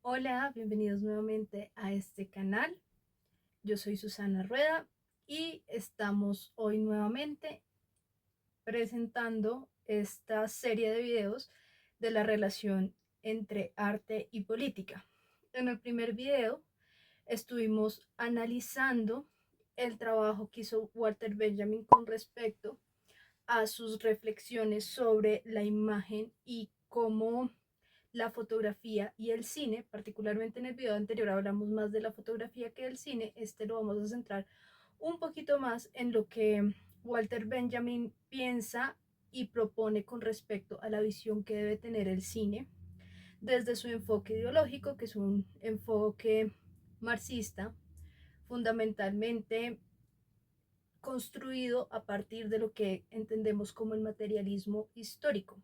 Hola, bienvenidos nuevamente a este canal. Yo soy Susana Rueda y estamos hoy nuevamente presentando esta serie de videos de la relación entre arte y política. En el primer video estuvimos analizando el trabajo que hizo Walter Benjamin con respecto a sus reflexiones sobre la imagen y cómo la fotografía y el cine, particularmente en el video anterior hablamos más de la fotografía que del cine, este lo vamos a centrar un poquito más en lo que Walter Benjamin piensa y propone con respecto a la visión que debe tener el cine desde su enfoque ideológico, que es un enfoque marxista, fundamentalmente construido a partir de lo que entendemos como el materialismo histórico.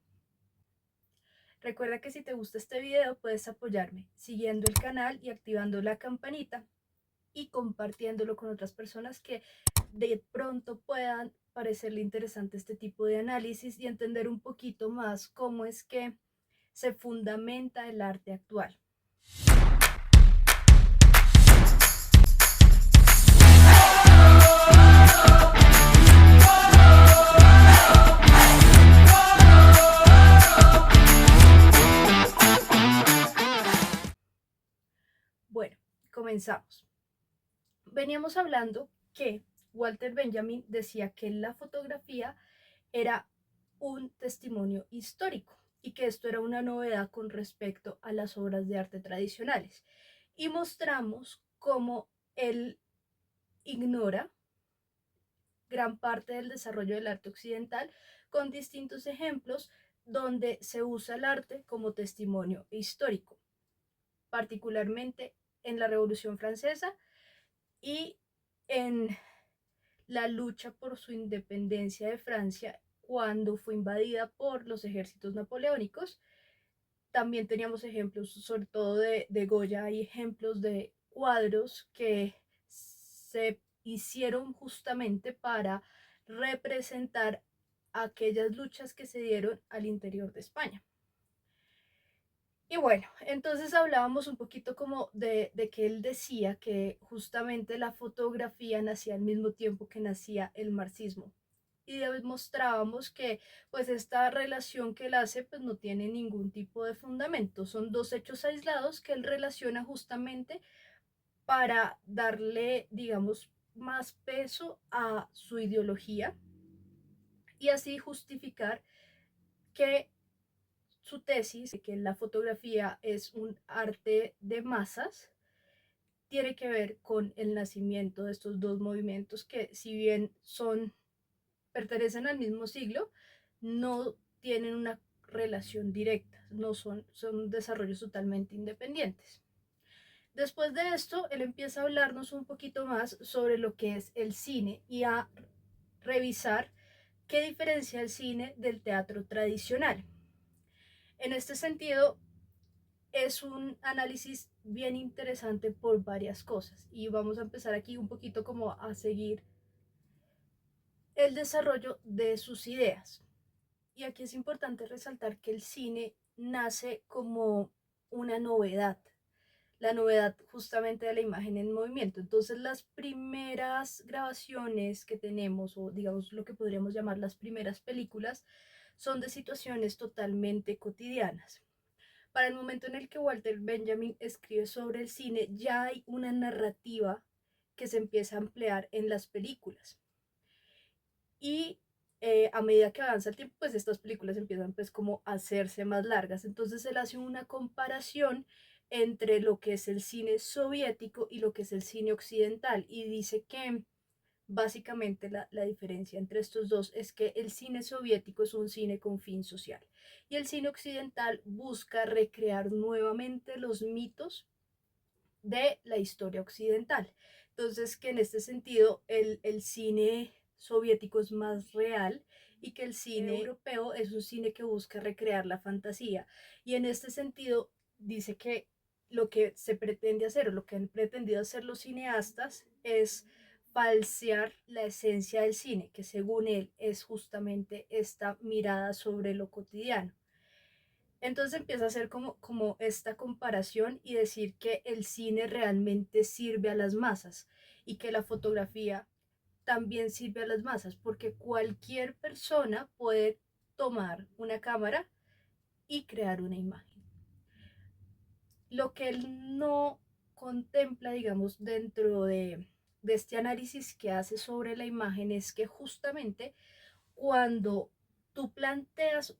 Recuerda que si te gusta este video puedes apoyarme siguiendo el canal y activando la campanita y compartiéndolo con otras personas que de pronto puedan parecerle interesante este tipo de análisis y entender un poquito más cómo es que se fundamenta el arte actual. Bueno, comenzamos. Veníamos hablando que Walter Benjamin decía que la fotografía era un testimonio histórico y que esto era una novedad con respecto a las obras de arte tradicionales. Y mostramos cómo él ignora gran parte del desarrollo del arte occidental con distintos ejemplos donde se usa el arte como testimonio histórico, particularmente en la Revolución Francesa y en la lucha por su independencia de Francia cuando fue invadida por los ejércitos napoleónicos. También teníamos ejemplos, sobre todo de Goya, hay ejemplos de cuadros que se hicieron justamente para representar aquellas luchas que se dieron al interior de España. Y bueno, entonces hablábamos un poquito como de que él decía que justamente la fotografía nacía al mismo tiempo que nacía el marxismo. Y demostrábamos que pues esta relación que él hace pues no tiene ningún tipo de fundamento. Son dos hechos aislados que él relaciona justamente para darle, digamos, más peso a su ideología y así justificar que su tesis de que la fotografía es un arte de masas tiene que ver con el nacimiento de estos dos movimientos que si bien pertenecen al mismo siglo, no tienen una relación directa, no son desarrollos totalmente independientes. Después de esto, él empieza a hablarnos un poquito más sobre lo que es el cine y a revisar qué diferencia el cine del teatro tradicional. En este sentido, es un análisis bien interesante por varias cosas y vamos a empezar aquí un poquito como a seguir el desarrollo de sus ideas. Y aquí es importante resaltar que el cine nace como una novedad, la novedad justamente de la imagen en movimiento. Entonces las primeras grabaciones que tenemos, o digamos lo que podríamos llamar las primeras películas, son de situaciones totalmente cotidianas. Para el momento en el que Walter Benjamin escribe sobre el cine, ya hay una narrativa que se empieza a emplear en las películas. Y a medida que avanza el tiempo, pues estas películas empiezan pues como a hacerse más largas. Entonces él hace una comparación entre lo que es el cine soviético y lo que es el cine occidental y dice que básicamente la diferencia entre estos dos es que el cine soviético es un cine con fin social y el cine occidental busca recrear nuevamente los mitos de la historia occidental. Entonces, que en este sentido el cine soviético es más real y que el cine europeo es un cine que busca recrear la fantasía. Y en este sentido, dice que lo que se pretende hacer o lo que han pretendido hacer los cineastas es falsear la esencia del cine, que según él es justamente esta mirada sobre lo cotidiano. Entonces empieza a hacer como esta comparación y decir que el cine realmente sirve a las masas y que la fotografía también sirve a las masas, porque cualquier persona puede tomar una cámara y crear una imagen. Lo que él no contempla, digamos, dentro de este análisis que hace sobre la imagen es que justamente cuando tú planteas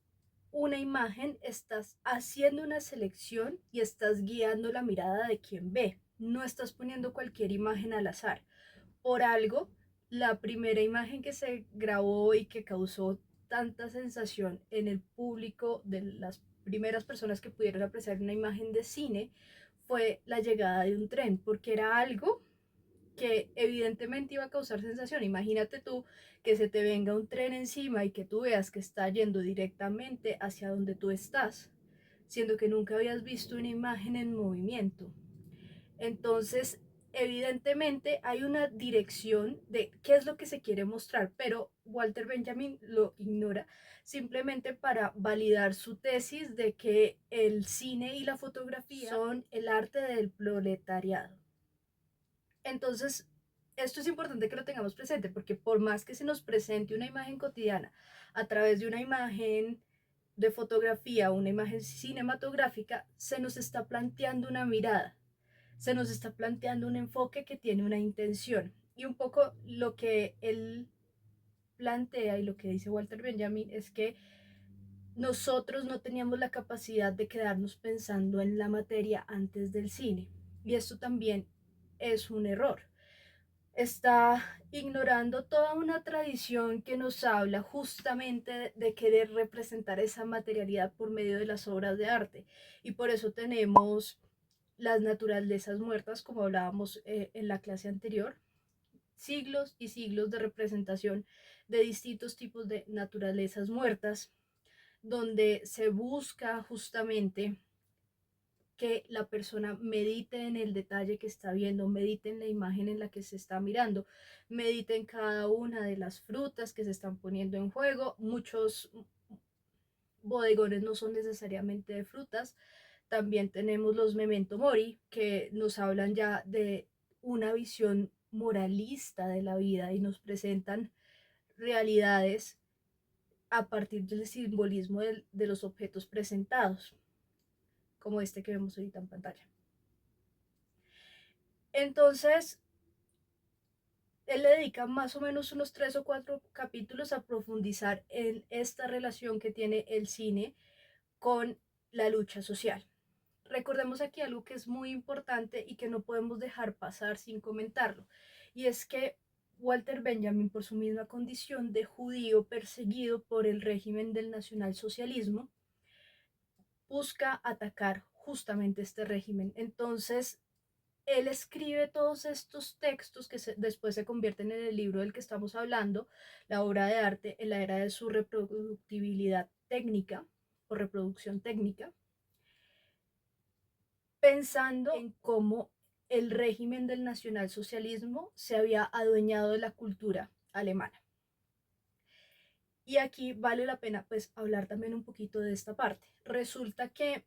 una imagen, estás haciendo una selección y estás guiando la mirada de quien ve. No estás poniendo cualquier imagen al azar. Por algo, la primera imagen que se grabó y que causó tanta sensación en el público de las primeras personas que pudieron apreciar una imagen de cine fue la llegada de un tren, porque era algo que evidentemente iba a causar sensación. Imagínate tú que se te venga un tren encima y que tú veas que está yendo directamente hacia donde tú estás, siendo que nunca habías visto una imagen en movimiento. Entonces, evidentemente hay una dirección de qué es lo que se quiere mostrar, pero Walter Benjamin lo ignora simplemente para validar su tesis de que el cine y la fotografía son el arte del proletariado. Entonces, esto es importante que lo tengamos presente porque por más que se nos presente una imagen cotidiana a través de una imagen de fotografía o una imagen cinematográfica, se nos está planteando una mirada, se nos está planteando un enfoque que tiene una intención. Y un poco lo que él plantea y lo que dice Walter Benjamin es que nosotros no teníamos la capacidad de quedarnos pensando en la materia antes del cine. Y esto también es un error. Está ignorando toda una tradición que nos habla justamente de querer representar esa materialidad por medio de las obras de arte. Y por eso tenemos las naturalezas muertas, como hablábamos en la clase anterior, siglos y siglos de representación de distintos tipos de naturalezas muertas, donde se busca justamente que la persona medite en el detalle que está viendo, medite en la imagen en la que se está mirando, medite en cada una de las frutas que se están poniendo en juego. Muchos bodegones no son necesariamente de frutas. También tenemos los memento mori, que nos hablan ya de una visión moralista de la vida y nos presentan realidades a partir del simbolismo de los objetos presentados, como este que vemos ahorita en pantalla. Entonces, él le dedica más o menos unos 3 o 4 capítulos a profundizar en esta relación que tiene el cine con la lucha social. Recordemos aquí algo que es muy importante y que no podemos dejar pasar sin comentarlo, y es que Walter Benjamin, por su misma condición de judío perseguido por el régimen del nacionalsocialismo, busca atacar justamente este régimen. Entonces, él escribe todos estos textos que después se convierten en el libro del que estamos hablando, la obra de arte en la era de su reproductibilidad técnica o reproducción técnica, pensando en cómo el régimen del nacionalsocialismo se había adueñado de la cultura alemana. Y aquí vale la pena pues hablar también un poquito de esta parte. Resulta que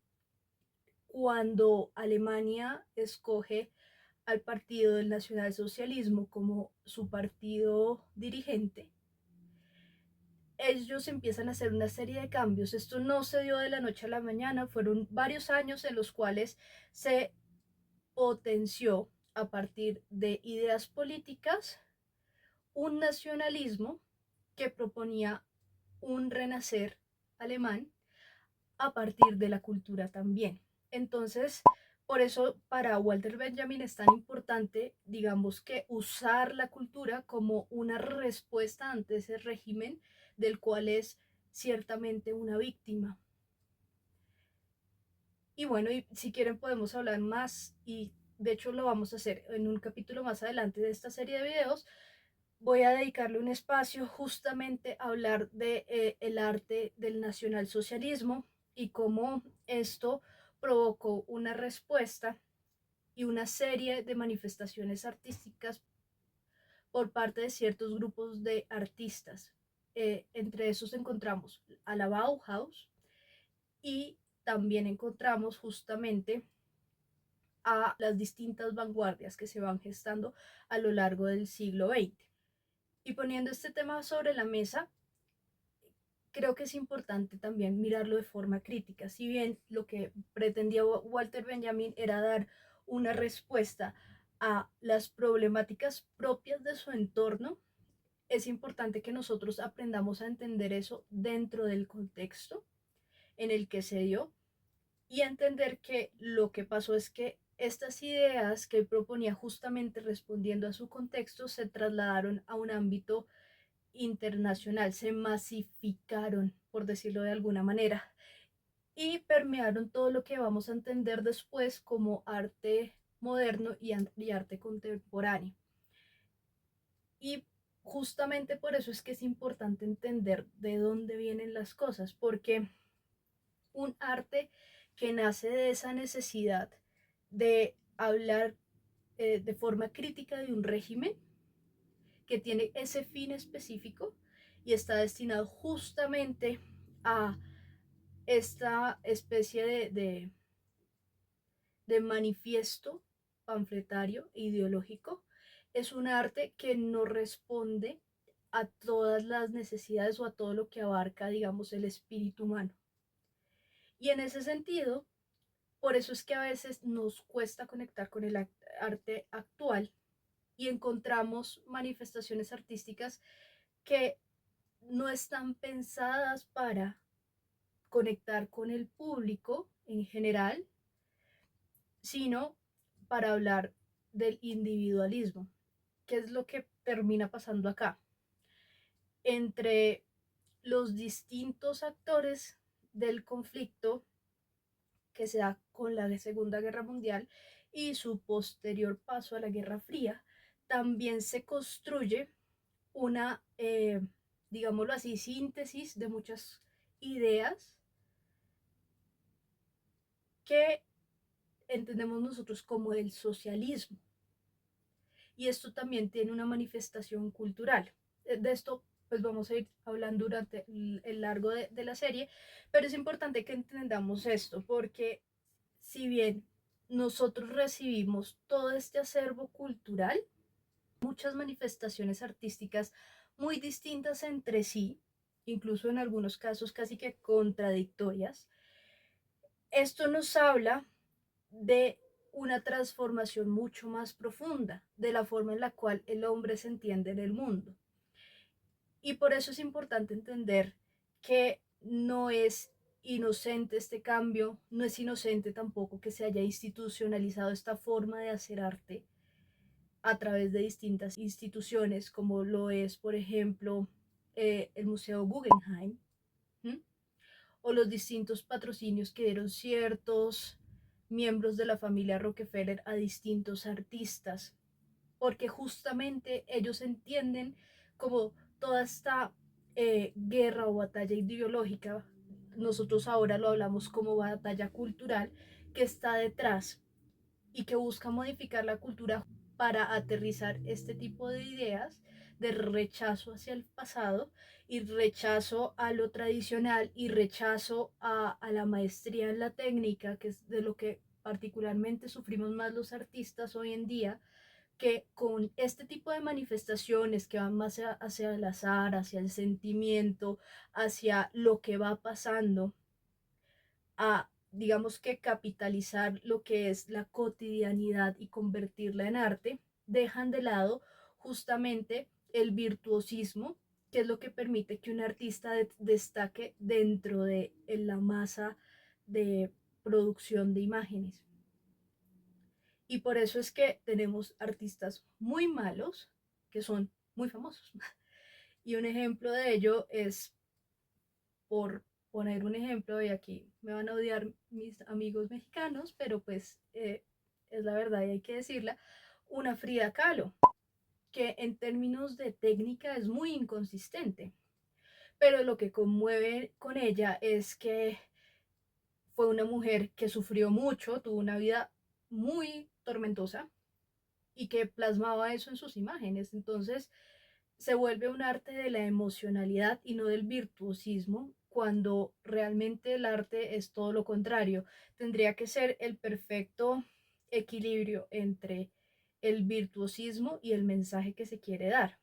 cuando Alemania escoge al partido del nacionalsocialismo como su partido dirigente, ellos empiezan a hacer una serie de cambios. Esto no se dio de la noche a la mañana, fueron varios años en los cuales se potenció a partir de ideas políticas un nacionalismo que proponía un renacer alemán a partir de la cultura también. Entonces, por eso para Walter Benjamin es tan importante, digamos, que usar la cultura como una respuesta ante ese régimen del cual es ciertamente una víctima. Y bueno, y si quieren podemos hablar más y de hecho lo vamos a hacer en un capítulo más adelante de esta serie de videos. Voy a dedicarle un espacio justamente a hablar de el arte del nacionalsocialismo y cómo esto provocó una respuesta y una serie de manifestaciones artísticas por parte de ciertos grupos de artistas. Entre esos encontramos a la Bauhaus y también encontramos justamente a las distintas vanguardias que se van gestando a lo largo del siglo XX. Y poniendo este tema sobre la mesa, creo que es importante también mirarlo de forma crítica. Si bien lo que pretendía Walter Benjamin era dar una respuesta a las problemáticas propias de su entorno, es importante que nosotros aprendamos a entender eso dentro del contexto en el que se dio y entender que lo que pasó es que estas ideas que él proponía justamente respondiendo a su contexto se trasladaron a un ámbito internacional, se masificaron, por decirlo de alguna manera, y permearon todo lo que vamos a entender después como arte moderno y arte contemporáneo. Y justamente por eso es que es importante entender de dónde vienen las cosas, porque un arte que nace de esa necesidad de hablar de forma crítica de un régimen que tiene ese fin específico y está destinado justamente a esta especie de manifiesto panfletario e ideológico, es un arte que no responde a todas las necesidades o a todo lo que abarca, digamos, el espíritu humano. Y en ese sentido, por eso es que a veces nos cuesta conectar con el arte actual y encontramos manifestaciones artísticas que no están pensadas para conectar con el público en general, sino para hablar del individualismo. ¿Qué es lo que termina pasando acá? Entre los distintos actores del conflicto que se da con la Segunda Guerra Mundial y su posterior paso a la Guerra Fría, también se construye una, digámoslo así, síntesis de muchas ideas que entendemos nosotros como el socialismo. Y esto también tiene una manifestación cultural. De esto pues vamos a ir hablando durante el largo de la serie, pero es importante que entendamos esto, porque si bien nosotros recibimos todo este acervo cultural, muchas manifestaciones artísticas muy distintas entre sí, incluso en algunos casos casi que contradictorias, esto nos habla de una transformación mucho más profunda de la forma en la cual el hombre se entiende en el mundo. Y por eso es importante entender que no es inocente este cambio, no es inocente tampoco que se haya institucionalizado esta forma de hacer arte a través de distintas instituciones, como lo es, por ejemplo, el Museo Guggenheim, ¿m? O los distintos patrocinios que dieron ciertos miembros de la familia Rockefeller a distintos artistas, porque justamente ellos entienden como toda esta guerra o batalla ideológica, nosotros ahora lo hablamos como batalla cultural, que está detrás y que busca modificar la cultura para aterrizar este tipo de ideas de rechazo hacia el pasado y rechazo a lo tradicional y rechazo a la maestría en la técnica, que es de lo que particularmente sufrimos más los artistas hoy en día, que con este tipo de manifestaciones que van más hacia el azar, hacia el sentimiento, hacia lo que va pasando, a, digamos que capitalizar lo que es la cotidianidad y convertirla en arte, dejan de lado justamente el virtuosismo, que es lo que permite que un artista destaque dentro de la masa de producción de imágenes. Y por eso es que tenemos artistas muy malos que son muy famosos. Y un ejemplo de ello es, por poner un ejemplo, y aquí me van a odiar mis amigos mexicanos, pero pues es la verdad y hay que decirla, una Frida Kahlo, que en términos de técnica es muy inconsistente. Pero lo que conmueve con ella es que fue una mujer que sufrió mucho, tuvo una vida muy tormentosa, y que plasmaba eso en sus imágenes. Entonces se vuelve un arte de la emocionalidad y no del virtuosismo, cuando realmente el arte es todo lo contrario. Tendría que ser el perfecto equilibrio entre el virtuosismo y el mensaje que se quiere dar.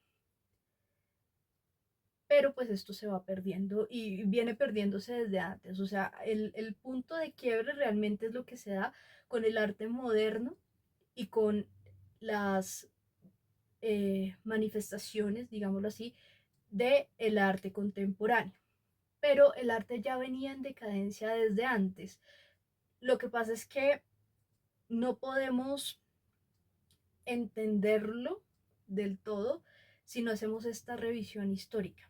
Pero pues esto se va perdiendo y viene perdiéndose desde antes. O sea, el punto de quiebre realmente es lo que se da con el arte moderno y con las manifestaciones, digámoslo así, del el arte contemporáneo. Pero el arte ya venía en decadencia desde antes. Lo que pasa es que no podemos entenderlo del todo si no hacemos esta revisión histórica.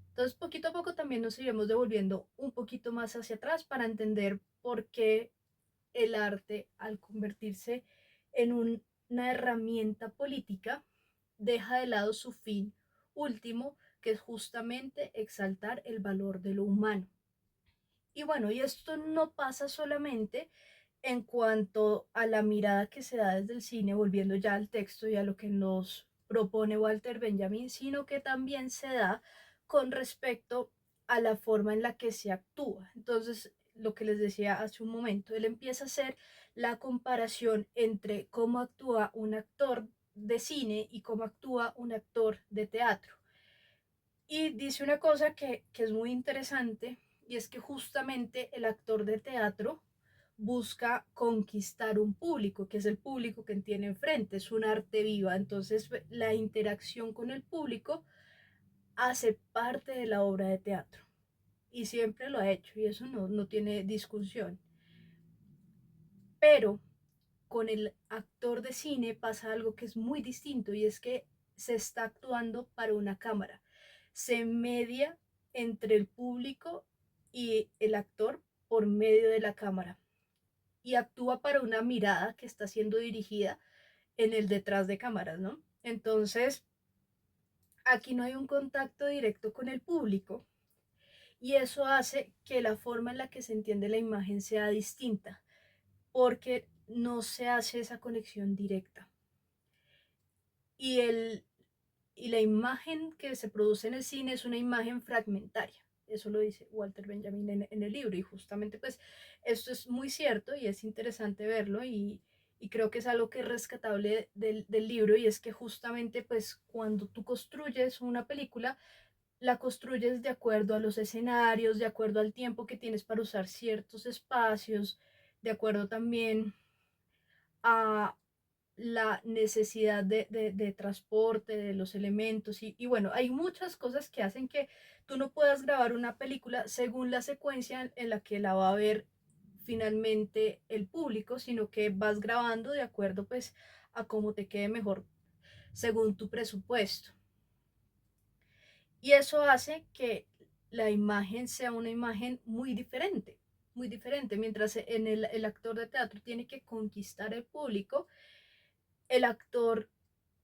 Entonces, poquito a poco también nos iremos devolviendo un poquito más hacia atrás para entender por qué el arte, al convertirse en una herramienta política, deja de lado su fin último, que es justamente exaltar el valor de lo humano. Y bueno, y esto no pasa solamente en cuanto a la mirada que se da desde el cine, volviendo ya al texto y a lo que nos propone Walter Benjamin, sino que también se da con respecto a la forma en la que se actúa. Entonces, lo que les decía hace un momento, él empieza a hacer la comparación entre cómo actúa un actor de cine y cómo actúa un actor de teatro. Y dice una cosa que es muy interesante, y es que justamente el actor de teatro busca conquistar un público, que es el público que tiene enfrente, es un arte viva. Entonces la interacción con el público hace parte de la obra de teatro y siempre lo ha hecho y eso no tiene discusión. Pero con el actor de cine pasa algo que es muy distinto y es que se está actuando para una cámara. Se media entre el público y el actor por medio de la cámara y actúa para una mirada que está siendo dirigida en el detrás de cámaras, ¿no? Entonces, aquí no hay un contacto directo con el público y eso hace que la forma en la que se entiende la imagen sea distinta porque no se hace esa conexión directa. Y, y la imagen que se produce en el cine es una imagen fragmentaria. Eso lo dice Walter Benjamin en el libro y justamente pues esto es muy cierto y es interesante verlo y creo que es algo que es rescatable del libro y es que justamente pues cuando tú construyes una película, la construyes de acuerdo a los escenarios, de acuerdo al tiempo que tienes para usar ciertos espacios, de acuerdo también a la necesidad de transporte, de los elementos y bueno, hay muchas cosas que hacen que tú no puedas grabar una película según la secuencia en la que la va a ver finalmente el público, sino que vas grabando de acuerdo pues a cómo te quede mejor según tu presupuesto. Y eso hace que la imagen sea una imagen muy diferente, mientras en el actor de teatro tiene que conquistar el público, el actor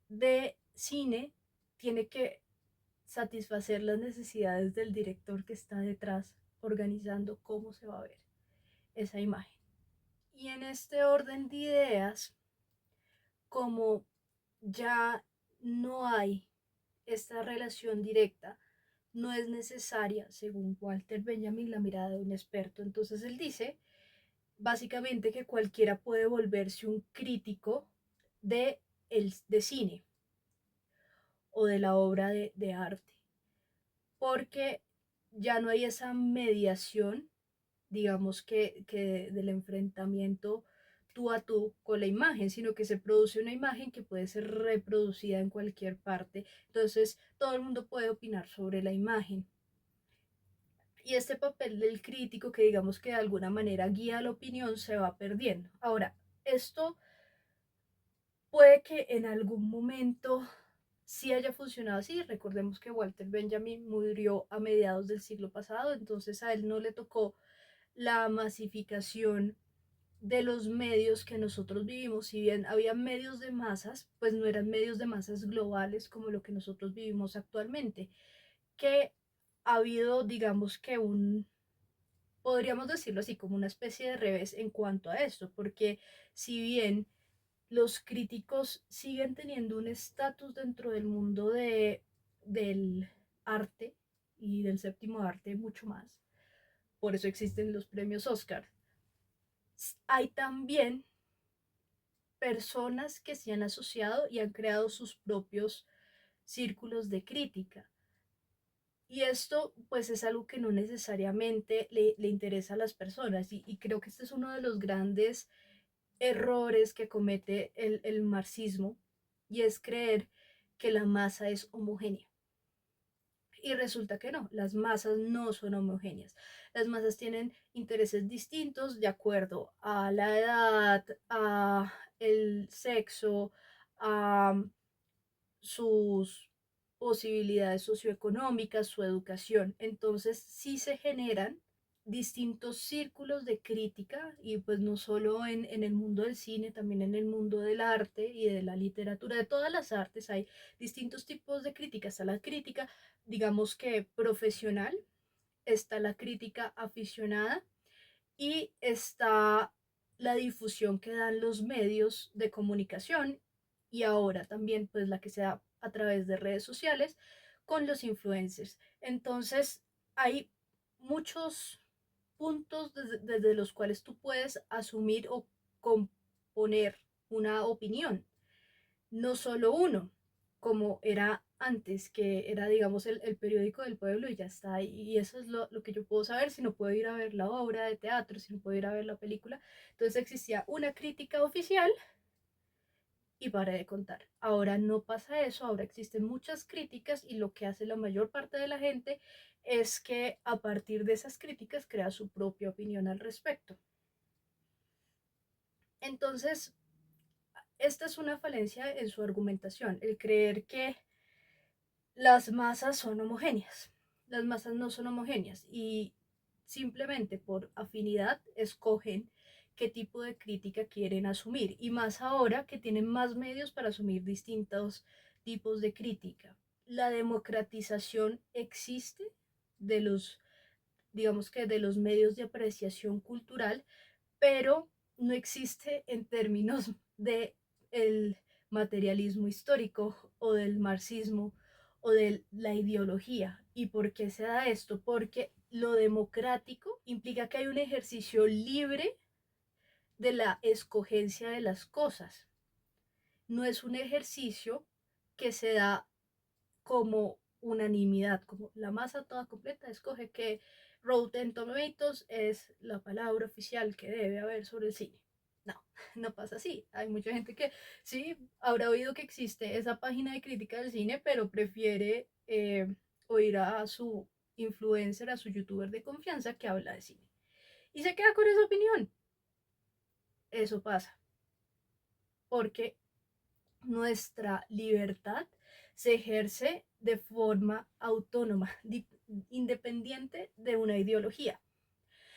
de cine tiene que satisfacer las necesidades del director que está detrás organizando cómo se va a ver esa imagen. Y en este orden de ideas, como ya no hay esta relación directa, no es necesaria, según Walter Benjamin, la mirada de un experto. Entonces él dice básicamente que cualquiera puede volverse un crítico de cine o de la obra de arte, porque ya no hay esa mediación, digamos que del enfrentamiento tú a tú con la imagen, sino que se produce una imagen que puede ser reproducida en cualquier parte. Entonces, todo el mundo puede opinar sobre la imagen. Y este papel del crítico que digamos que de alguna manera guía la opinión se va perdiendo. Ahora, esto puede que en algún momento sí haya funcionado así. Recordemos que Walter Benjamin murió a mediados del siglo pasado, entonces a él no le tocó la masificación de los medios que nosotros vivimos. Si bien había medios de masas, pues no eran medios de masas globales como lo que nosotros vivimos actualmente, que ha habido, digamos que podríamos decirlo así, como una especie de revés en cuanto a esto, porque si bien los críticos siguen teniendo un estatus dentro del mundo del arte, y del séptimo arte mucho más. Por eso existen los premios Oscar. Hay también personas que se han asociado y han creado sus propios círculos de crítica. Y esto pues es algo que no necesariamente le interesa a las personas y creo que este es uno de los grandes errores que comete el marxismo y es creer que la masa es homogénea. Y resulta que no, las masas no son homogéneas. Las masas tienen intereses distintos de acuerdo a la edad, a el sexo, a sus posibilidades socioeconómicas, su educación. Entonces sí se generan distintos círculos de crítica y pues no solo en el mundo del cine, también en el mundo del arte y de la literatura, de todas las artes hay distintos tipos de crítica. Está la crítica, digamos que profesional, está la crítica aficionada y está la difusión que dan los medios de comunicación y ahora también pues la que se da a través de redes sociales con los influencers. Entonces hay muchos puntos desde los cuales tú puedes asumir o componer una opinión, no solo uno, como era antes, que era, digamos, el periódico del pueblo y ya está. Y eso es lo que yo puedo saber si no puedo ir a ver la obra de teatro, si no puedo ir a ver la película. Entonces existía una crítica oficial y paré de contar. Ahora no pasa eso, ahora existen muchas críticas y lo que hace la mayor parte de la gente es que a partir de esas críticas crea su propia opinión al respecto. Entonces, esta es una falencia en su argumentación, el creer que las masas son homogéneas. Las masas no son homogéneas y simplemente por afinidad escogen qué tipo de crítica quieren asumir y más ahora que tienen más medios para asumir distintos tipos de crítica. La democratización existe de los, digamos que de los medios de apreciación cultural, pero no existe en términos de el materialismo histórico o del marxismo o de la ideología. ¿Y por qué se da esto? Porque lo democrático implica que hay un ejercicio libre de la escogencia de las cosas. No es un ejercicio que se da como unanimidad, como la masa toda completa escoge que Rotten Tomatoes es la palabra oficial que debe haber sobre el cine. No, no pasa así. Hay mucha gente que sí habrá oído que existe esa página de crítica del cine, pero prefiere oír a su influencer, a su youtuber de confianza que habla de cine. Y se queda con esa opinión. Eso pasa. Porque nuestra libertad se ejerce de forma autónoma, independiente de una ideología.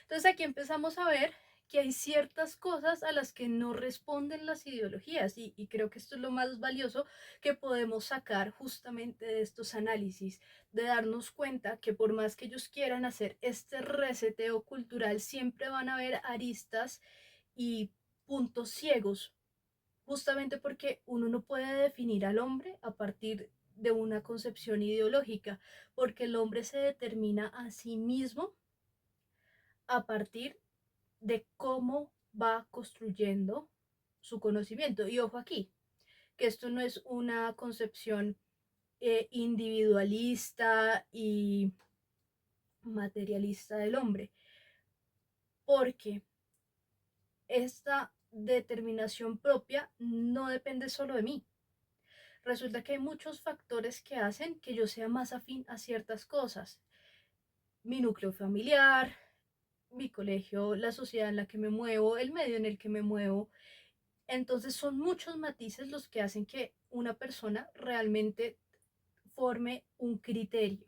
Entonces aquí empezamos a ver que hay ciertas cosas a las que no responden las ideologías y creo que esto es lo más valioso que podemos sacar justamente de estos análisis, de darnos cuenta que por más que ellos quieran hacer este reseteo cultural, siempre van a haber aristas y puntos ciegos justamente porque uno no puede definir al hombre a partir de una concepción ideológica, porque el hombre se determina a sí mismo a partir de cómo va construyendo su conocimiento. Y ojo aquí, que esto no es una concepción individualista y materialista del hombre, porque esta determinación propia no depende solo de mí. Resulta que hay muchos factores que hacen que yo sea más afín a ciertas cosas. Mi núcleo familiar, mi colegio, la sociedad en la que me muevo, el medio en el que me muevo. Entonces son muchos matices los que hacen que una persona realmente forme un criterio.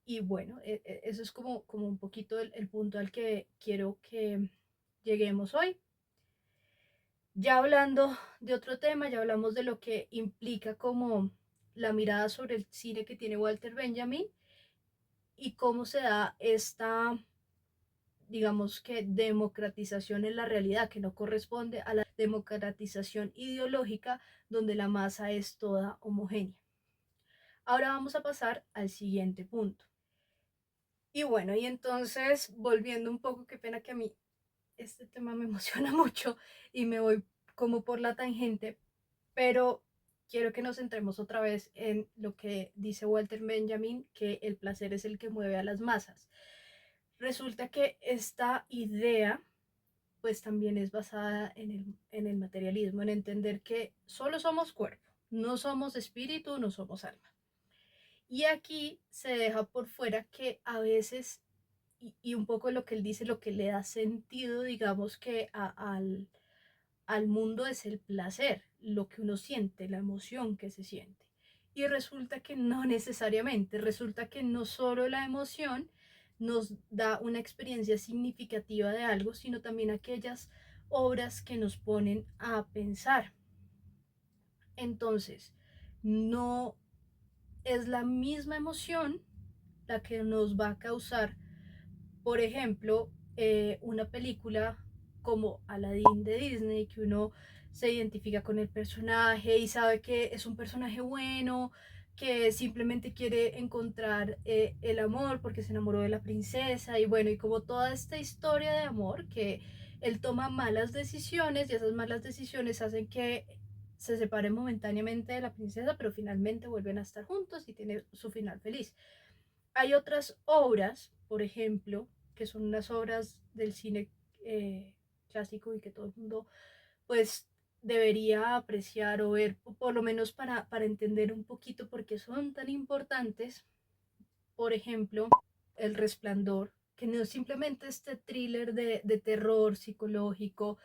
Y bueno, eso es como un poquito el punto al que quiero que lleguemos hoy. Ya hablando de otro tema, ya hablamos de lo que implica como la mirada sobre el cine que tiene Walter Benjamin y cómo se da esta, digamos que, democratización en la realidad, que no corresponde a la democratización ideológica donde la masa es toda homogénea. Ahora vamos a pasar al siguiente punto. Y bueno, y entonces volviendo un poco, qué pena que a mí este tema me emociona mucho y me voy como por la tangente, pero quiero que nos centremos otra vez en lo que dice Walter Benjamin, que el placer es el que mueve a las masas. Resulta que esta idea pues también es basada en el materialismo, en entender que solo somos cuerpo, no somos espíritu, no somos alma. Y aquí se deja por fuera que a veces, y un poco lo que él dice, lo que le da sentido, digamos que al mundo es el placer, lo que uno siente, la emoción que se siente. Y resulta que no necesariamente, resulta que no solo la emoción nos da una experiencia significativa de algo, sino también aquellas obras que nos ponen a pensar. Entonces, no es la misma emoción la que nos va a causar, por ejemplo, una película como Aladdin de Disney, que uno se identifica con el personaje y sabe que es un personaje bueno, que simplemente quiere encontrar el amor porque se enamoró de la princesa y bueno, y como toda esta historia de amor que él toma malas decisiones y esas malas decisiones hacen que se separen momentáneamente de la princesa, pero finalmente vuelven a estar juntos y tiene su final feliz. Hay otras obras, por ejemplo, que son unas obras del cine clásico y que todo el mundo pues debería apreciar o ver, por lo menos para entender un poquito por qué son tan importantes. Por ejemplo, El Resplandor, que no es simplemente este thriller de terror psicológico,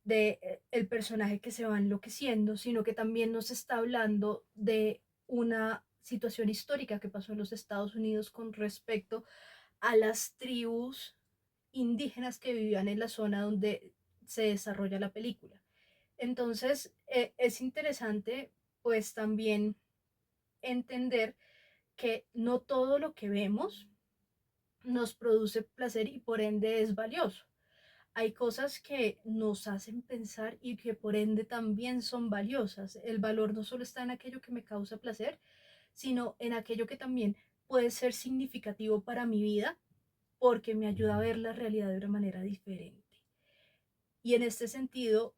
de el personaje que se va enloqueciendo, sino que también nos está hablando de una situación histórica que pasó en los Estados Unidos con respecto a las tribus indígenas que vivían en la zona donde se desarrolla la película. Entonces, es interesante pues también entender que no todo lo que vemos nos produce placer y por ende es valioso. Hay cosas que nos hacen pensar y que por ende también son valiosas. El valor no solo está en aquello que me causa placer, sino en aquello que también puede ser significativo para mi vida porque me ayuda a ver la realidad de una manera diferente. Y en este sentido,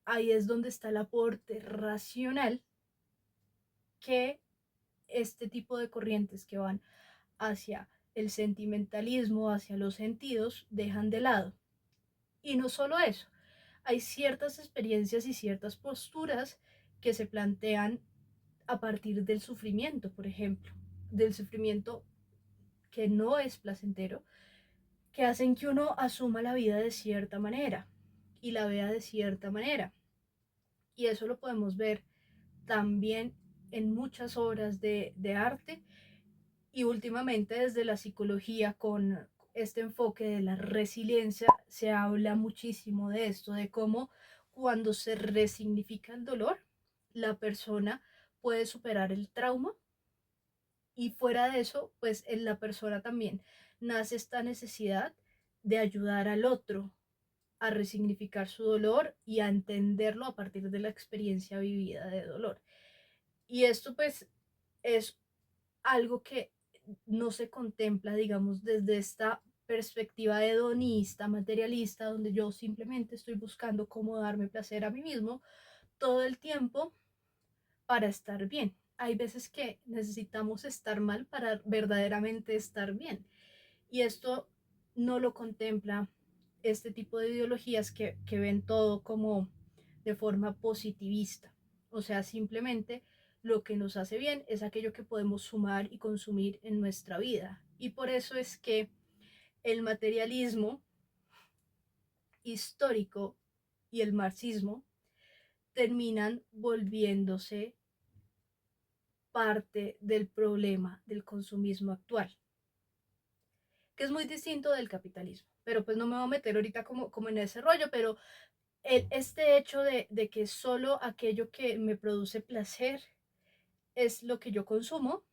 ahí es donde está el aporte racional que este tipo de corrientes que van hacia el sentimentalismo, hacia los sentidos, dejan de lado. Y no solo eso, hay ciertas experiencias y ciertas posturas que se plantean a partir del sufrimiento, por ejemplo, del sufrimiento que no es placentero, que hacen que uno asuma la vida de cierta manera y la vea de cierta manera. Y eso lo podemos ver también en muchas obras de arte y últimamente desde la psicología con este enfoque de la resiliencia se habla muchísimo de esto, de cómo cuando se resignifica el dolor, la persona puede superar el trauma y fuera de eso, pues en la persona también nace esta necesidad de ayudar al otro a resignificar su dolor y a entenderlo a partir de la experiencia vivida de dolor. Y esto pues es algo que no se contempla, digamos, desde esta perspectiva hedonista, materialista, donde yo simplemente estoy buscando cómo darme placer a mí mismo todo el tiempo para estar bien. Hay veces que necesitamos estar mal para verdaderamente estar bien. Y esto no lo contempla este tipo de ideologías que ven todo como de forma positivista. O sea, simplemente lo que nos hace bien es aquello que podemos sumar y consumir en nuestra vida. Y por eso es que el materialismo histórico y el marxismo terminan volviéndose parte del problema del consumismo actual, que es muy distinto del capitalismo. Pero pues no me voy a meter ahorita como en ese rollo, pero este hecho de que solo aquello que me produce placer es lo que yo consumo,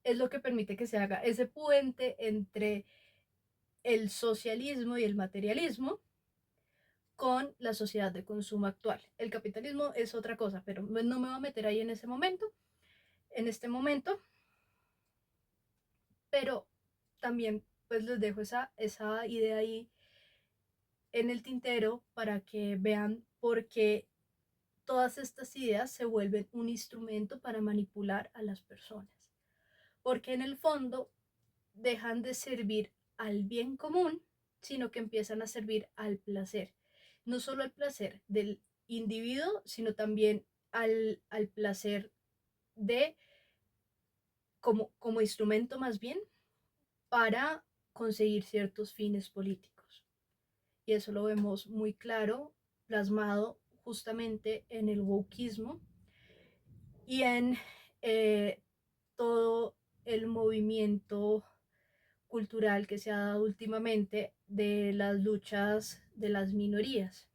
es lo que permite que se haga ese puente entre el socialismo y el materialismo con la sociedad de consumo actual. El capitalismo es otra cosa, pero no me voy a meter ahí en ese momento. en este momento, pero también pues les dejo esa idea ahí en el tintero para que vean por qué todas estas ideas se vuelven un instrumento para manipular a las personas. Porque en el fondo dejan de servir al bien común, sino que empiezan a servir al placer. No solo al placer del individuo, sino también al placer de, como instrumento más bien, para conseguir ciertos fines políticos. Y eso lo vemos muy claro, plasmado justamente en el wokismo y en todo el movimiento cultural que se ha dado últimamente de las luchas de las minorías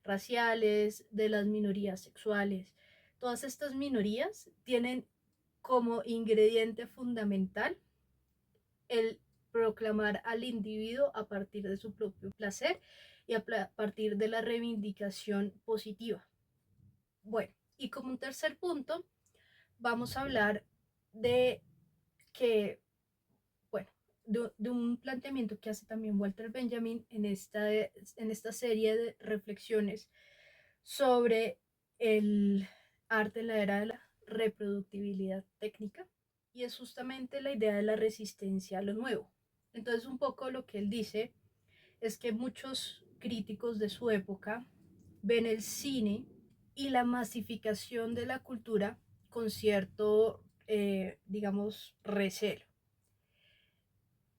raciales, de las minorías sexuales. Todas estas minorías tienen como ingrediente fundamental el proclamar al individuo a partir de su propio placer y a partir de la reivindicación positiva. Bueno, y como un tercer punto, vamos a hablar de que, bueno, de un planteamiento que hace también Walter Benjamin en esta serie de reflexiones sobre el arte en la era de la reproductibilidad técnica, y es justamente la idea de la resistencia a lo nuevo. Entonces, un poco lo que él dice es que muchos críticos de su época ven el cine y la masificación de la cultura con cierto, digamos, recelo.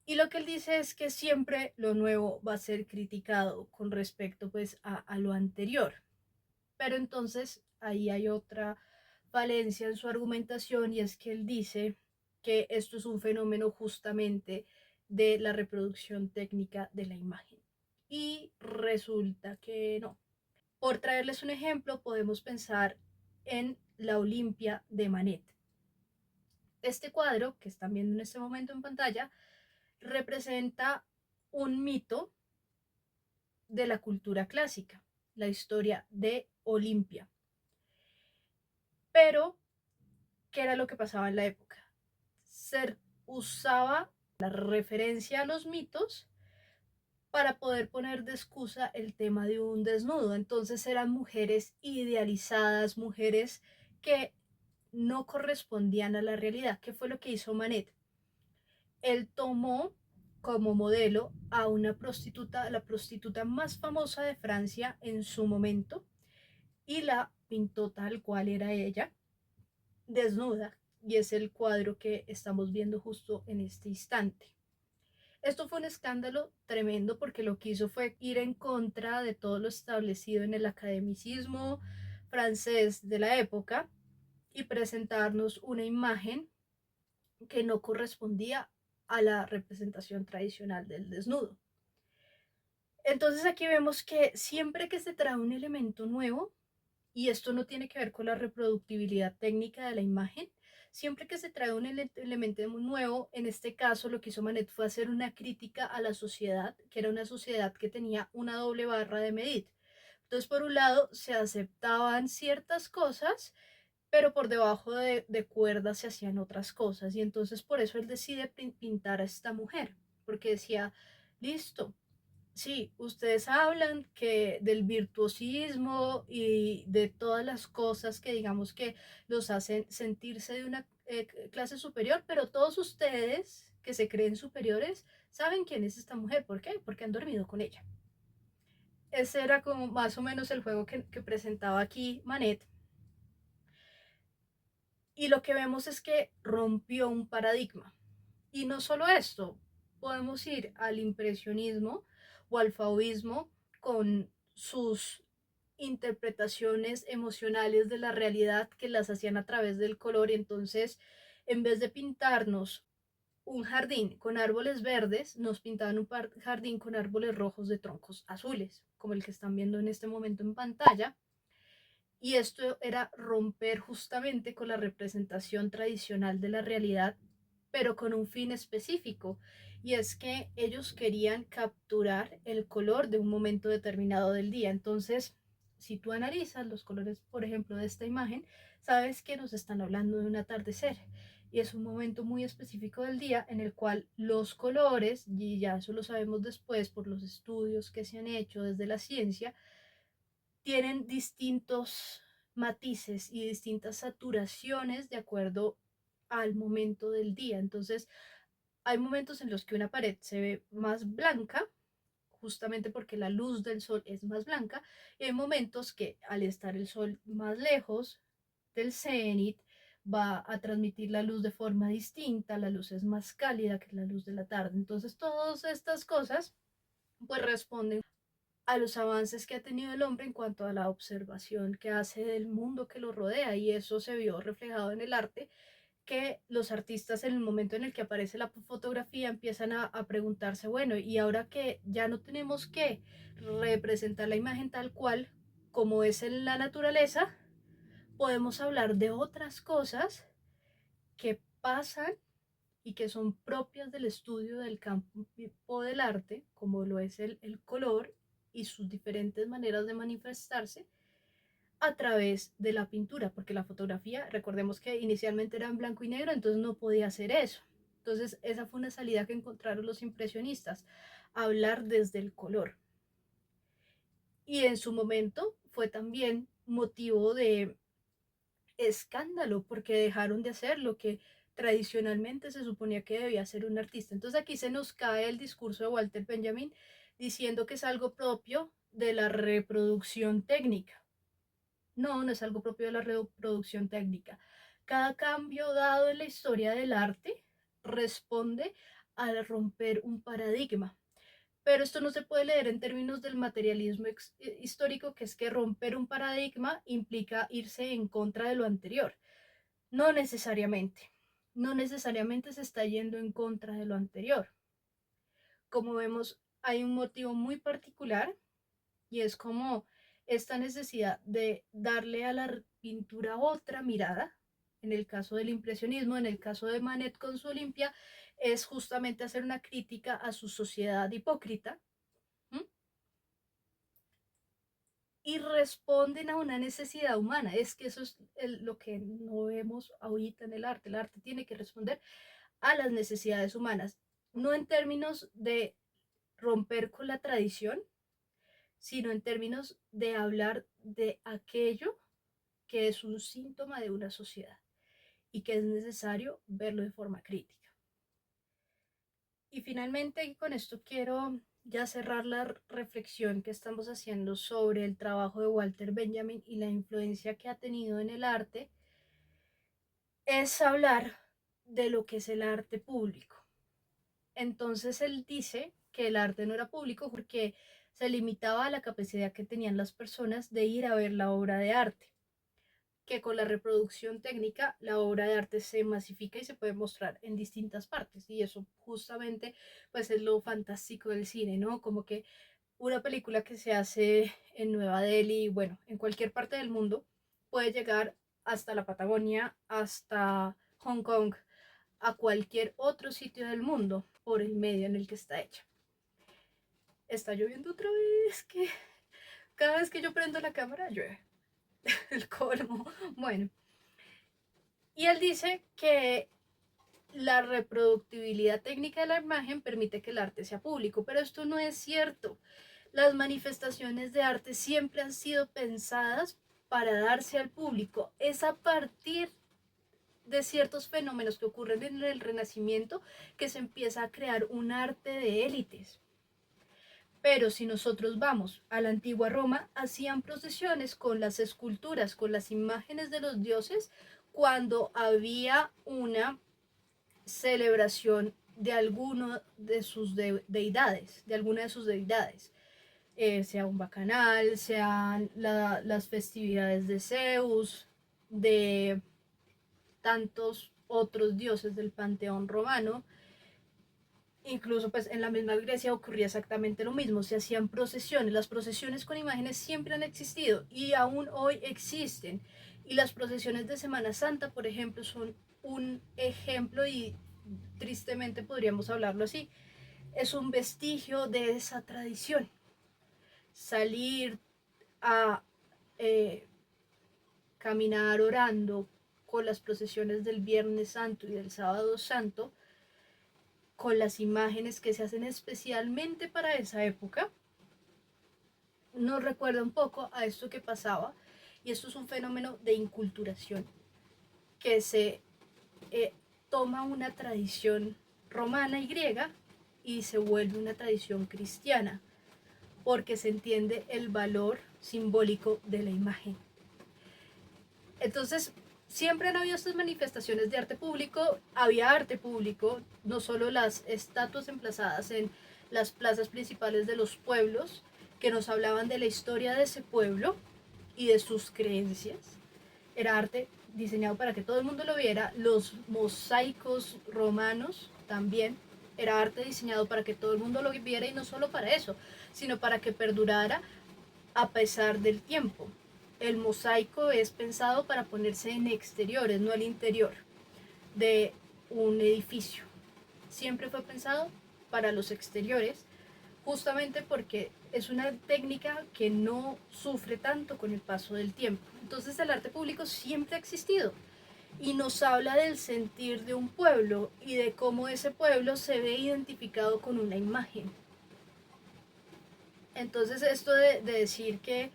Y lo que él dice es que siempre lo nuevo va a ser criticado con respecto pues a lo anterior. Pero entonces ahí hay otra falencia en su argumentación, y es que él dice que esto es un fenómeno justamente de la reproducción técnica de la imagen. Y resulta que no. Por traerles un ejemplo, podemos pensar en la Olimpia de Manet. Este cuadro, que están viendo en este momento en pantalla, representa un mito de la cultura clásica, la historia de Olimpia. Pero, ¿qué era lo que pasaba en la época? Se usaba la referencia a los mitos para poder poner de excusa el tema de un desnudo. Entonces eran mujeres idealizadas, mujeres que no correspondían a la realidad. ¿Qué fue lo que hizo Manet? Él tomó como modelo a una prostituta, la prostituta más famosa de Francia en su momento, y la pintó tal cual era ella, desnuda, y es el cuadro que estamos viendo justo en este instante. Esto fue un escándalo tremendo porque lo que hizo fue ir en contra de todo lo establecido en el academicismo francés de la época y presentarnos una imagen que no correspondía a la representación tradicional del desnudo. Entonces aquí vemos que siempre que se trae un elemento nuevo, y esto no tiene que ver con la reproductibilidad técnica de la imagen, siempre que se trae un elemento nuevo, en este caso lo que hizo Manet fue hacer una crítica a la sociedad, que era una sociedad que tenía una doble barra de medir. Entonces, por un lado, se aceptaban ciertas cosas, pero por debajo de cuerdas se hacían otras cosas. Y entonces por eso él decide pintar a esta mujer, porque decía, listo, sí, ustedes hablan que del virtuosismo y de todas las cosas que digamos que los hacen sentirse de una clase superior, pero todos ustedes que se creen superiores saben quién es esta mujer. ¿Por qué? Porque han dormido con ella. Ese era como más o menos el juego que presentaba aquí Manet. Y lo que vemos es que rompió un paradigma. Y no solo esto, podemos ir al impresionismo o al fauvismo con sus interpretaciones emocionales de la realidad que las hacían a través del color. Y entonces, en vez de pintarnos un jardín con árboles verdes, nos pintaban un jardín con árboles rojos de troncos azules, como el que están viendo en este momento en pantalla. Y esto era romper justamente con la representación tradicional de la realidad, pero con un fin específico, y es que ellos querían capturar el color de un momento determinado del día. Entonces, si tú analizas los colores, por ejemplo, de esta imagen, sabes que nos están hablando de un atardecer. Y es un momento muy específico del día en el cual los colores, y ya eso lo sabemos después por los estudios que se han hecho desde la ciencia, tienen distintos matices y distintas saturaciones de acuerdo al momento del día. Entonces, hay momentos en los que una pared se ve más blanca, justamente porque la luz del sol es más blanca, y hay momentos que al estar el sol más lejos del cenit va a transmitir la luz de forma distinta, la luz es más cálida que la luz de la tarde. Entonces, todas estas cosas pues responden a los avances que ha tenido el hombre en cuanto a la observación que hace del mundo que lo rodea, y eso se vio reflejado en el arte, que los artistas en el momento en el que aparece la fotografía empiezan a preguntarse, bueno, y ahora que ya no tenemos que representar la imagen tal cual como es en la naturaleza, podemos hablar de otras cosas que pasan y que son propias del estudio del campo del arte, como lo es el color y sus diferentes maneras de manifestarse a través de la pintura, porque la fotografía, recordemos que inicialmente era en blanco y negro, entonces no podía hacer eso. Entonces esa fue una salida que encontraron los impresionistas, hablar desde el color. Y en su momento fue también motivo de escándalo porque dejaron de hacer lo que tradicionalmente se suponía que debía ser un artista. Entonces aquí se nos cae el discurso de Walter Benjamin diciendo que es algo propio de la reproducción técnica. No, no es algo propio de la reproducción técnica. Cada cambio dado en la historia del arte responde al romper un paradigma. Pero esto no se puede leer en términos del materialismo histórico, que es que romper un paradigma implica irse en contra de lo anterior. No necesariamente. No necesariamente se está yendo en contra de lo anterior. Como vemos, hay un motivo muy particular y es como esta necesidad de darle a la pintura otra mirada. En el caso del impresionismo, en el caso de Manet con su Olimpia, es justamente hacer una crítica a su sociedad hipócrita. ¿Mm? Y responden a una necesidad humana. Es que eso es lo que no vemos ahorita en el arte. El arte tiene que responder a las necesidades humanas, no en términos de romper con la tradición, sino en términos de hablar de aquello que es un síntoma de una sociedad y que es necesario verlo de forma crítica. Y finalmente, con esto quiero ya cerrar la reflexión que estamos haciendo sobre el trabajo de Walter Benjamin y la influencia que ha tenido en el arte, es hablar de lo que es el arte público. Entonces él dice que el arte no era público porque se limitaba a la capacidad que tenían las personas de ir a ver la obra de arte, que con la reproducción técnica la obra de arte se masifica y se puede mostrar en distintas partes, y eso justamente pues es lo fantástico del cine, ¿no? Como que una película que se hace en Nueva Delhi, bueno, en cualquier parte del mundo, puede llegar hasta la Patagonia, hasta Hong Kong, a cualquier otro sitio del mundo por el medio en el que está hecha. Está lloviendo otra vez, que cada vez que yo prendo la cámara llueve. El colmo. Bueno, y él dice que la reproductibilidad técnica de la imagen permite que el arte sea público, pero esto no es cierto. Las manifestaciones de arte siempre han sido pensadas para darse al público. Es a partir de ciertos fenómenos que ocurren en el Renacimiento que se empieza a crear un arte de élites. Pero si nosotros vamos a la antigua Roma, hacían procesiones con las esculturas, con las imágenes de los dioses, cuando había una celebración de alguno de sus deidades, de alguna de sus deidades, sea un bacanal, sean las festividades de Zeus, de tantos otros dioses del panteón romano. Incluso pues en la misma Grecia ocurría exactamente lo mismo, se hacían procesiones, las procesiones con imágenes siempre han existido y aún hoy existen, y las procesiones de Semana Santa, por ejemplo, son un ejemplo, y tristemente podríamos hablarlo así, es un vestigio de esa tradición, salir a caminar orando con las procesiones del Viernes Santo y del Sábado Santo, con las imágenes que se hacen especialmente para esa época, nos recuerda un poco a esto que pasaba, y esto es un fenómeno de inculturación, que se eh, toma una tradición romana y griega y se vuelve una tradición cristiana, porque se entiende el valor simbólico de la imagen. Entonces, siempre han habido estas manifestaciones de arte público, había arte público, no solo las estatuas emplazadas en las plazas principales de los pueblos, que nos hablaban de la historia de ese pueblo y de sus creencias. Era arte diseñado para que todo el mundo lo viera. Los mosaicos romanos también era arte diseñado para que todo el mundo lo viera, y no solo para eso, sino para que perdurara a pesar del tiempo. El mosaico es pensado para ponerse en exteriores, no al interior de un edificio. Siempre fue pensado para los exteriores, justamente porque es una técnica que no sufre tanto con el paso del tiempo. Entonces el arte público siempre ha existido y nos habla del sentir de un pueblo y de cómo ese pueblo se ve identificado con una imagen. Entonces esto de decir que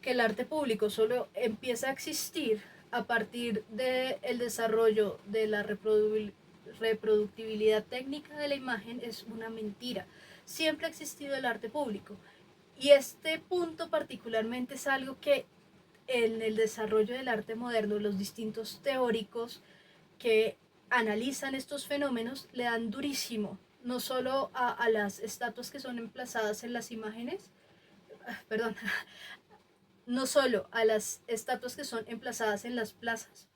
el arte público solo empieza a existir a partir del desarrollo de la reproductibilidad técnica de la imagen es una mentira. Siempre ha existido el arte público, y este punto particularmente es algo que en el desarrollo del arte moderno los distintos teóricos que analizan estos fenómenos le dan durísimo, no solo a las estatuas que son emplazadas en las imágenes, perdón, no solo a las estatuas que son emplazadas en las plazas,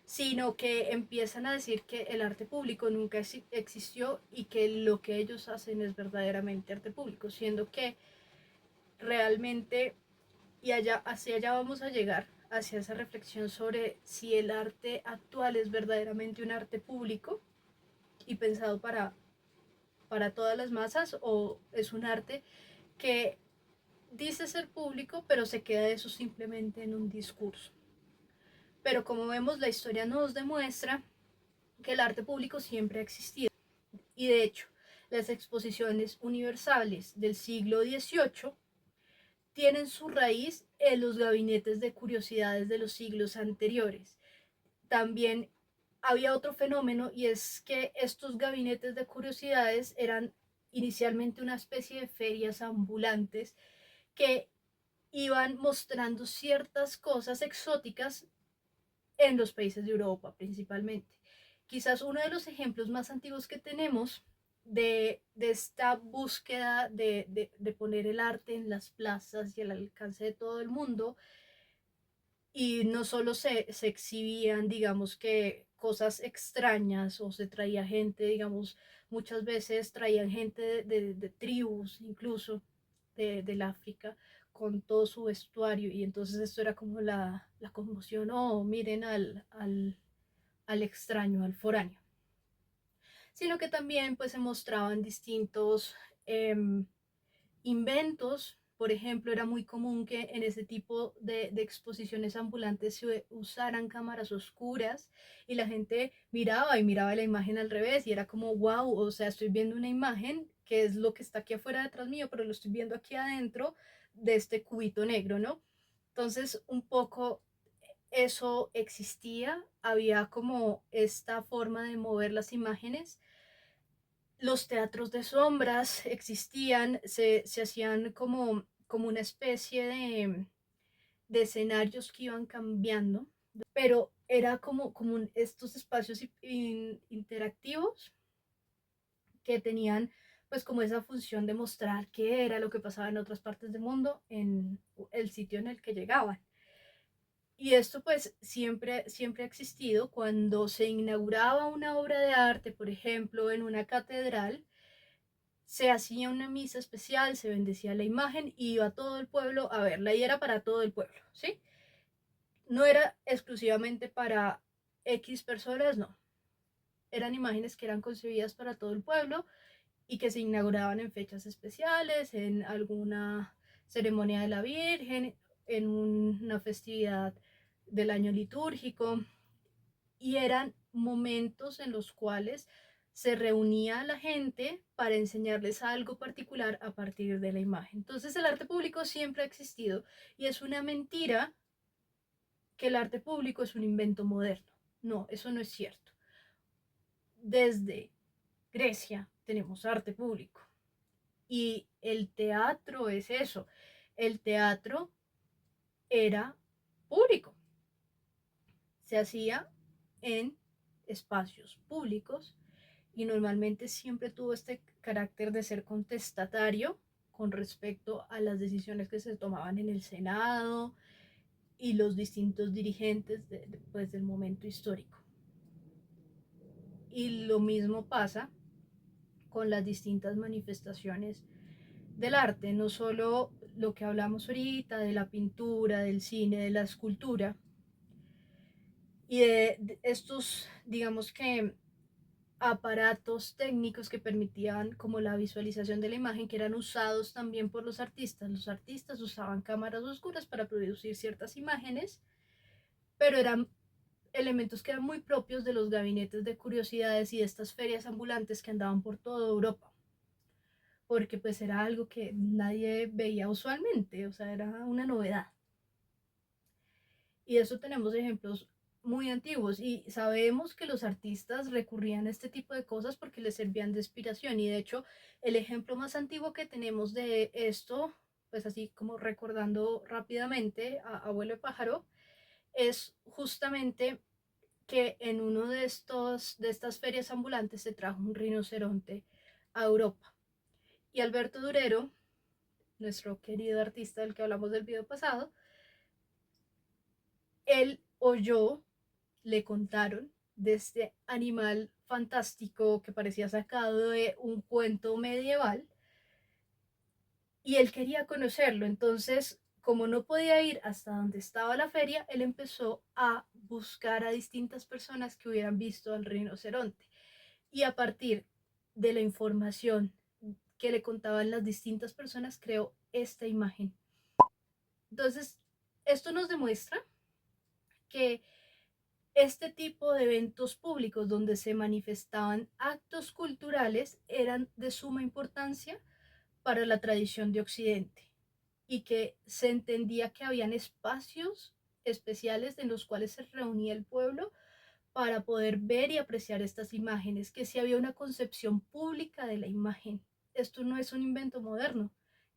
sino que empiezan a decir que el arte público nunca existió y que lo que ellos hacen es verdaderamente arte público, siendo que realmente, y hacia allá vamos a llegar, hacia esa reflexión sobre si el arte actual es verdaderamente un arte público y pensado para todas las masas, o es un arte que dice ser público, pero se queda eso simplemente en un discurso. Pero como vemos, la historia nos demuestra que el arte público siempre ha existido. Y de hecho, las exposiciones universales del siglo XVIII tienen su raíz en los gabinetes de curiosidades de los siglos anteriores. También había otro fenómeno, y es que estos gabinetes de curiosidades eran inicialmente una especie de ferias ambulantes que iban mostrando ciertas cosas exóticas en los países de Europa principalmente. Quizás uno de los ejemplos más antiguos que tenemos de esta búsqueda de poner el arte en las plazas y al alcance de todo el mundo, y no solo se exhibían, digamos, que cosas extrañas, o se traía gente, digamos, muchas veces traían gente de tribus, incluso del África, con todo su vestuario, y entonces esto era como la conmoción, oh, miren al extraño, al foráneo, sino que también pues se mostraban distintos eh, inventos. Por ejemplo, era muy común que en ese tipo de exposiciones ambulantes se usaran cámaras oscuras, y la gente miraba y miraba la imagen al revés, y era como, wow, o sea, estoy viendo una imagen que es lo que está aquí afuera detrás mío, pero lo estoy viendo aquí adentro de este cubito negro, ¿no? Entonces, un poco eso existía, había como esta forma de mover las imágenes. Los teatros de sombras existían, se hacían como una especie de escenarios que iban cambiando, pero era como estos espacios interactivos que tenían pues como esa función de mostrar qué era lo que pasaba en otras partes del mundo en el sitio en el que llegaban. Y esto pues siempre ha existido. Cuando se inauguraba una obra de arte, por ejemplo, en una catedral, se hacía una misa especial, se bendecía la imagen y iba todo el pueblo a verla, y era para todo el pueblo, ¿sí? No era exclusivamente para X personas, no. Eran imágenes que eran concebidas para todo el pueblo y que se inauguraban en fechas especiales, en alguna ceremonia de la Virgen, en una festividad del año litúrgico, y eran momentos en los cuales se reunía a la gente para enseñarles algo particular a partir de la imagen. Entonces el arte público siempre ha existido y es una mentira que el arte público es un invento moderno. No, eso no es cierto. Desde Grecia tenemos arte público y el teatro es eso. El teatro era público. Se hacía en espacios públicos y normalmente siempre tuvo este carácter de ser contestatario con respecto a las decisiones que se tomaban en el Senado y los distintos dirigentes pues, del momento histórico. Y lo mismo pasa con las distintas manifestaciones del arte, no solo lo que hablamos ahorita de la pintura, del cine, de la escultura y de estos, digamos que, aparatos técnicos que permitían como la visualización de la imagen, que eran usados también por los artistas. Los artistas usaban cámaras oscuras para producir ciertas imágenes, pero eran elementos que eran muy propios de los gabinetes de curiosidades y de estas ferias ambulantes que andaban por toda Europa, porque pues era algo que nadie veía usualmente, o sea, era una novedad. Y de eso tenemos ejemplos muy antiguos y sabemos que los artistas recurrían a este tipo de cosas porque les servían de inspiración, y de hecho el ejemplo más antiguo que tenemos de esto, pues así como recordando rápidamente a Abuelo de Pájaro, es justamente que en uno de estas ferias ambulantes se trajo un rinoceronte a Europa, y Alberto Durero, nuestro querido artista del que hablamos del video pasado, él oyó, le contaron de este animal fantástico que parecía sacado de un cuento medieval, y él quería conocerlo. Entonces, como no podía ir hasta donde estaba la feria, él empezó a buscar a distintas personas que hubieran visto al rinoceronte, y a partir de la información que le contaban las distintas personas creó esta imagen. Entonces, esto nos demuestra que este tipo de eventos públicos donde se manifestaban actos culturales eran de suma importancia para la tradición de Occidente, y que se entendía que habían espacios especiales en los cuales se reunía el pueblo para poder ver y apreciar estas imágenes, que si había una concepción pública de la imagen. Esto no es un invento moderno,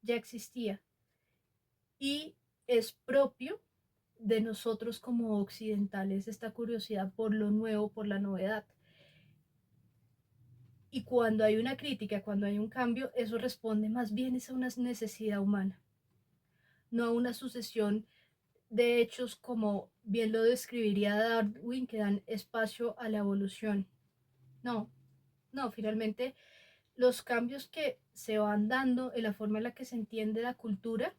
ya existía y es propio de nosotros como occidentales esta curiosidad por lo nuevo, por la novedad. Y cuando hay una crítica, cuando hay un cambio, eso responde más bien a una necesidad humana, no a una sucesión de hechos como bien lo describiría Darwin, que dan espacio a la evolución. No, no, finalmente los cambios que se van dando en la forma en la que se entiende la cultura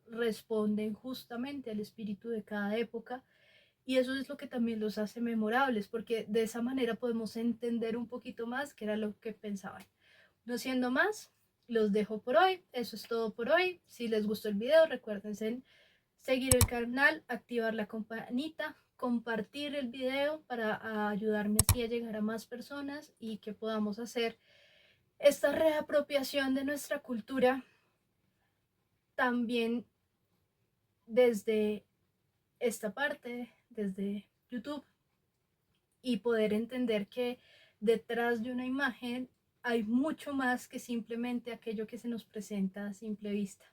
responden justamente al espíritu de cada época. Y eso es lo que también los hace memorables, porque de esa manera podemos entender un poquito más qué era lo que pensaban. No siendo más, los dejo por hoy. Eso es todo por hoy. Si les gustó el video, recuérdense seguir el canal, activar la campanita, compartir el video para ayudarme así a llegar a más personas y que podamos hacer esta reapropiación de nuestra cultura también desde esta parte, desde YouTube, y poder entender que detrás de una imagen hay mucho más que simplemente aquello que se nos presenta a simple vista.